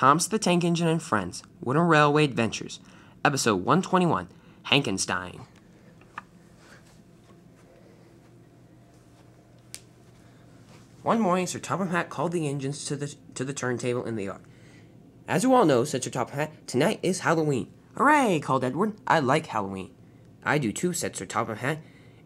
Thomas the Tank Engine and Friends, Wooden Railway Adventures, Episode 121, Hankenstein. One morning, Sir Topham Hatt called the engines to the turntable in the yard. "As you all know," said Sir Topham Hatt, "tonight is Halloween." "Hooray!" called Edward. "I like Halloween." "I do too," said Sir Topham Hatt.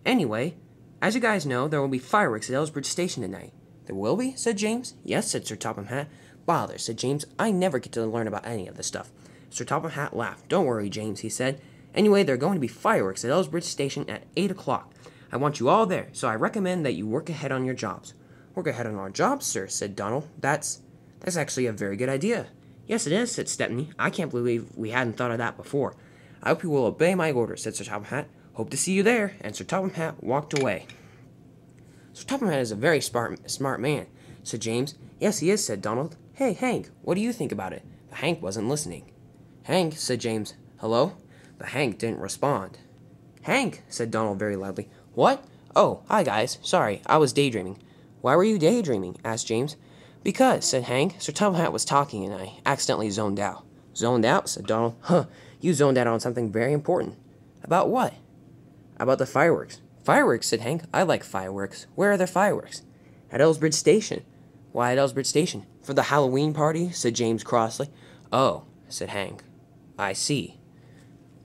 "Anyway, as you guys know, there will be fireworks at Ellsbridge Station tonight." "There will be?" said James. "Yes," said Sir Topham Hatt. "Bother," said James. "I never get to learn about any of this stuff." Sir Topham Hatt laughed. "Don't worry, James," he said. "Anyway, there are going to be fireworks at Ellsbridge Station at 8 o'clock. I want you all there, so I recommend that you work ahead on your jobs." "Work ahead on our jobs, sir," said Donald. That's actually a very good idea." "Yes, it is," said Stepney. "I can't believe we hadn't thought of that before." "I hope you will obey my orders," said Sir Topham Hatt. "Hope to see you there." And Sir Topham Hatt walked away. "Sir Topham Hatt is a very smart man," said James. "Yes, he is," said Donald. "Hey, Hank, what do you think about it?" But Hank wasn't listening. "Hank," said James. "Hello?" But Hank didn't respond. "Hank," said Donald very loudly. "What? Oh, hi, guys. Sorry, I was daydreaming." "Why were you daydreaming?" asked James. "Because," said Hank, "Sir Topham Hatt was talking and I accidentally zoned out." "Zoned out?" said Donald. "Huh, you zoned out on something very important." "About what?" "About the fireworks." "Fireworks," said Hank. "I like fireworks. Where are the fireworks?" "At Ellsbridge Station." "Why at Ellsbridge Station?" "For the Halloween party," said James crossly. "Oh," said Hank. "I see."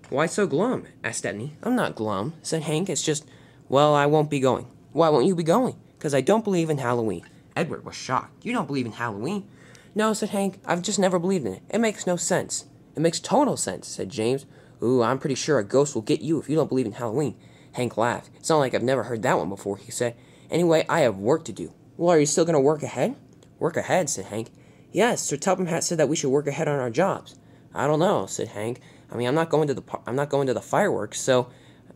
"Why so glum?" asked Stepney. "I'm not glum," said Hank. "It's just, well, I won't be going." "Why won't you be going?" "Because I don't believe in Halloween." Edward was shocked. "You don't believe in Halloween?" "No," said Hank. "I've just never believed in it. It makes no sense." "It makes total sense," said James. "Ooh, I'm pretty sure a ghost will get you if you don't believe in Halloween." Hank laughed. "It's not like I've never heard that one before," he said. "Anyway, I have work to do." "Well, are you still going to work ahead?" "Work ahead," said Hank. "Yes, Sir Topham Hatt said that we should work ahead on our jobs." "I don't know," said Hank. "I mean, I'm not going to the fireworks, so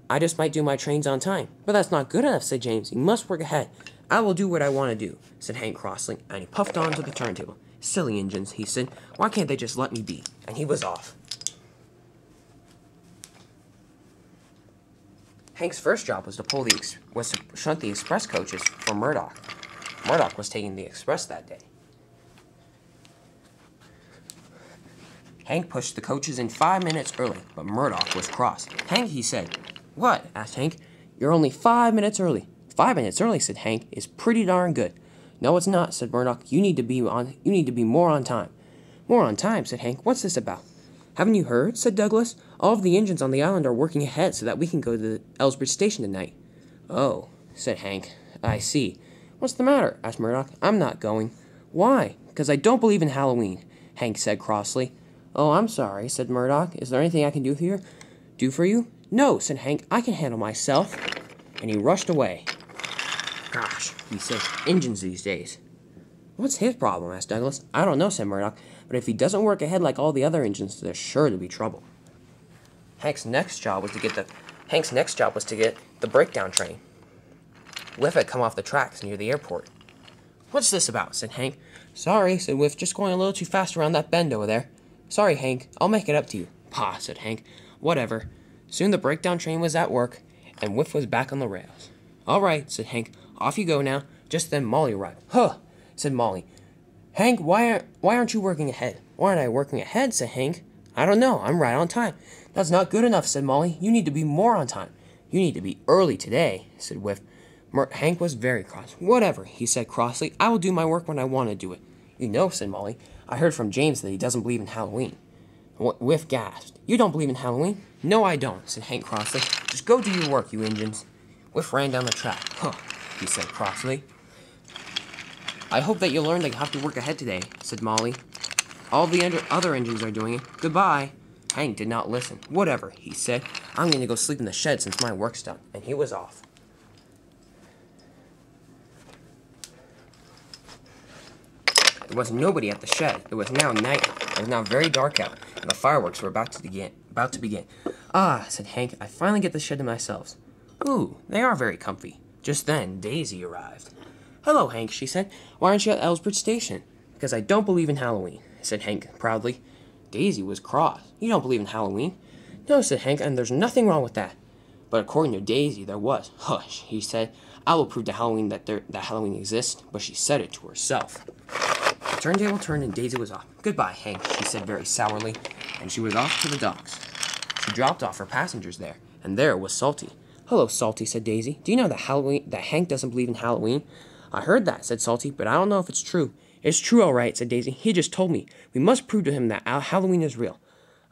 I just might do my trains on time." "But that's not good enough," said James. "You must work ahead." "I will do what I want to do," said Hank crossly, and he puffed on to the turntable. "Silly engines," he said. "Why can't they just let me be?" And he was off. Hank's first job was to shunt the express coaches for Murdoch. Murdoch was taking the express that day. Hank pushed the coaches in 5 minutes early, but Murdoch was cross. "Hank," he said. "What?" asked Hank. "You're only 5 minutes early." 5 minutes early," said Hank, "is pretty darn good." "No, it's not," said Murdoch. You need to be more on time." "More on time," said Hank. "What's this about?" "Haven't you heard?" said Douglas. "All of the engines on the island are working ahead so that we can go to the Ellsbridge Station tonight." "Oh," said Hank. "I see." "What's the matter?" asked Murdoch. "I'm not going." "Why?" "Because I don't believe in Halloween," Hank said crossly. "Oh, I'm sorry," said Murdoch. "Is there anything I can do for you?" "No," said Hank. "I can handle myself." And he rushed away. "Gosh," he said, "engines these days." "What's his problem?" asked Douglas. "I don't know," said Murdoch. "But if he doesn't work ahead like all the other engines, there's sure to be trouble." Hank's next job was to get the breakdown train. Whiff had come off the tracks near the airport. "What's this about?" said Hank. "Sorry," said Whiff. "Just going a little too fast around that bend over there." "Sorry, Hank. I'll make it up to you." "Pah," said Hank. "Whatever." Soon the breakdown train was at work, and Whiff was back on the rails. "All right," said Hank. "Off you go now." Just then Molly arrived. "Huh," said Molly. "Hank, why aren't you working ahead?" "Why aren't I working ahead?" said Hank. "I don't know. I'm right on time." "That's not good enough," said Molly. "You need to be more on time." "You need to be early today," said Whiff. Hank was very cross. "Whatever," he said crossly. "I will do my work when I want to do it." "You know," said Molly, "I heard from James that he doesn't believe in Halloween." Whiff gasped. "You don't believe in Halloween?" "No, I don't," said Hank crossly. "Just go do your work, you engines." Whiff ran down the track. "Huh," he said crossly. "I hope that you learned that you have to work ahead today," said Molly. "All the other engines are doing it. Goodbye." Hank did not listen. "Whatever," he said. "I'm going to go sleep in the shed since my work's done." And he was off. There was nobody at the shed. It was now night. It was now very dark out, and the fireworks were about to begin. "Ah," said Hank, "I finally get the shed to myself." "Ooh, they are very comfy." Just then, Daisy arrived. "Hello, Hank," she said. "Why aren't you at Ellsbridge Station?" "Because I don't believe in Halloween," said Hank proudly. Daisy was cross. "You don't believe in Halloween?" "No," said Hank, "and there's nothing wrong with that." But according to Daisy, there was. "Hush," he said. "I will prove to Halloween that Halloween exists," but she said it to herself. The turntable turned and Daisy was off. "Goodbye, Hank," she said very sourly, and she was off to the docks. She dropped off her passengers there, and there was Salty. "Hello, Salty," said Daisy. "Do you know that Hank doesn't believe in Halloween?" "I heard that," said Salty, "but I don't know if it's true." "It's true, all right," said Daisy. "He just told me. We must prove to him that Halloween is real."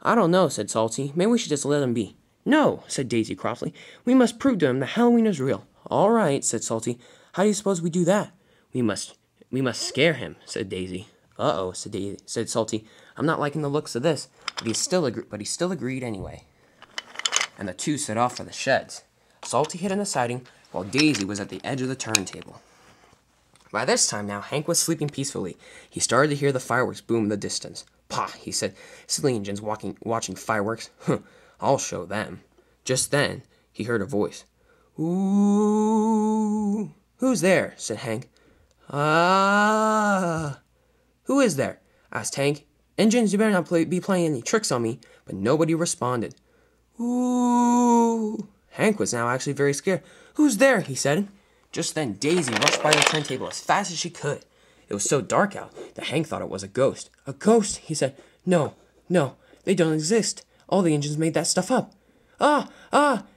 "I don't know," said Salty. "Maybe we should just let him be." "No," said Daisy crossly. "We must prove to him that Halloween is real." "All right," said Salty. "How do you suppose we do that?" We must scare him," said Daisy. "Uh-oh," said Salty. "I'm not liking the looks of this." But he still agreed anyway. And the two set off for the sheds. Salty hid in the siding, while Daisy was at the edge of the turntable. By this time now, Hank was sleeping peacefully. He started to hear the fireworks boom in the distance. "Pah," he said. "Silly engines watching fireworks. Huh, I'll show them." Just then, he heard a voice. "Ooh." "Who's there?" said Hank. "Ah." "Who is there?" asked Hank. "Engines, you better not be playing any tricks on me." But nobody responded. "Ooh." Hank was now actually very scared. "Who's there?" he said. Just then, Daisy rushed by the turntable as fast as she could. It was so dark out that Hank thought it was a ghost. "A ghost?" he said. No, they don't exist. All the engines made that stuff up." Ah!"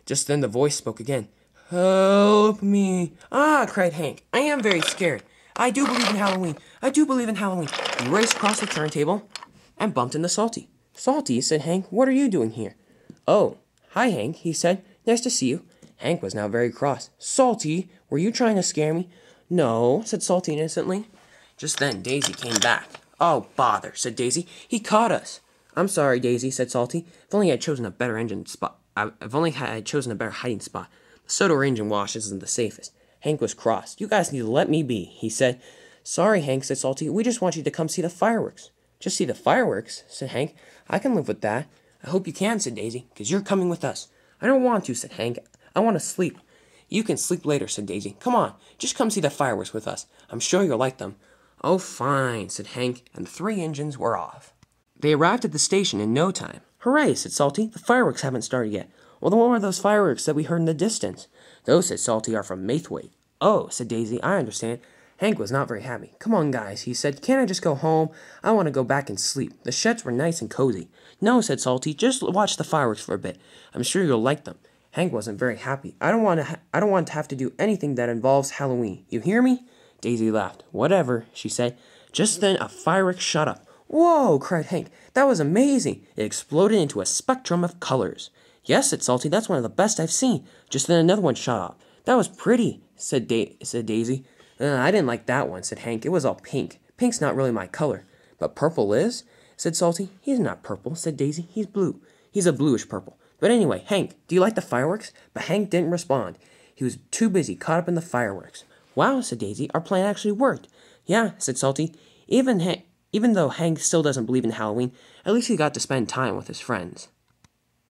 Just then the voice spoke again. "Help me." "Ah!" cried Hank. "I am very scared. I do believe in Halloween. He raced across the turntable and bumped into Salty. "Salty," said Hank, "what are you doing here?" "Oh, hi, Hank," he said. "Nice to see you." Hank was now very cross. "Salty, were you trying to scare me?" "No," said Salty innocently. Just then Daisy came back. "Oh, bother," said Daisy. "He caught us." "I'm sorry, Daisy," said Salty. If only I had chosen a better hiding spot. The soda engine wash isn't the safest." Hank was cross. "You guys need to let me be," he said. "Sorry, Hank," said Salty. "We just want you to come see the fireworks." "Just see the fireworks?" said Hank. "I can live with that." "I hope you can," said Daisy, "because you're coming with us." "I don't want to," said Hank. "I want to sleep." "You can sleep later," said Daisy. "Come on, just come see the fireworks with us. I'm sure you'll like them." "Oh, fine," said Hank, and the three engines were off. They arrived at the station in no time. "Hooray," said Salty. "The fireworks haven't started yet." "Well, then what were those fireworks that we heard in the distance?" "Those," said Salty, "are from Maithwaite." "Oh," said Daisy, "I understand." Hank was not very happy. "Come on, guys," he said. "Can't I just go home? I want to go back and sleep. The sheds were nice and cozy." "No," said Salty, "just watch the fireworks for a bit. I'm sure you'll like them." Hank wasn't very happy. I don't want to have to do anything that involves Halloween. You hear me?" Daisy laughed. "Whatever," she said. Just then a firework shot up. "Whoa!" cried Hank. "That was amazing. It exploded into a spectrum of colors." "Yes," said Salty, "that's one of the best I've seen." Just then another one shot up. "That was pretty," said Daisy. "I didn't like that one," said Hank. "It was all pink. Pink's not really my color." "But purple is," said Salty. "He's not purple," said Daisy. "He's blue. He's a bluish purple. But anyway, Hank, do you like the fireworks?" But Hank didn't respond. He was too busy caught up in the fireworks. "Wow," said Daisy, "our plan actually worked." "Yeah," said Salty. Even though Hank still doesn't believe in Halloween, at least he got to spend time with his friends."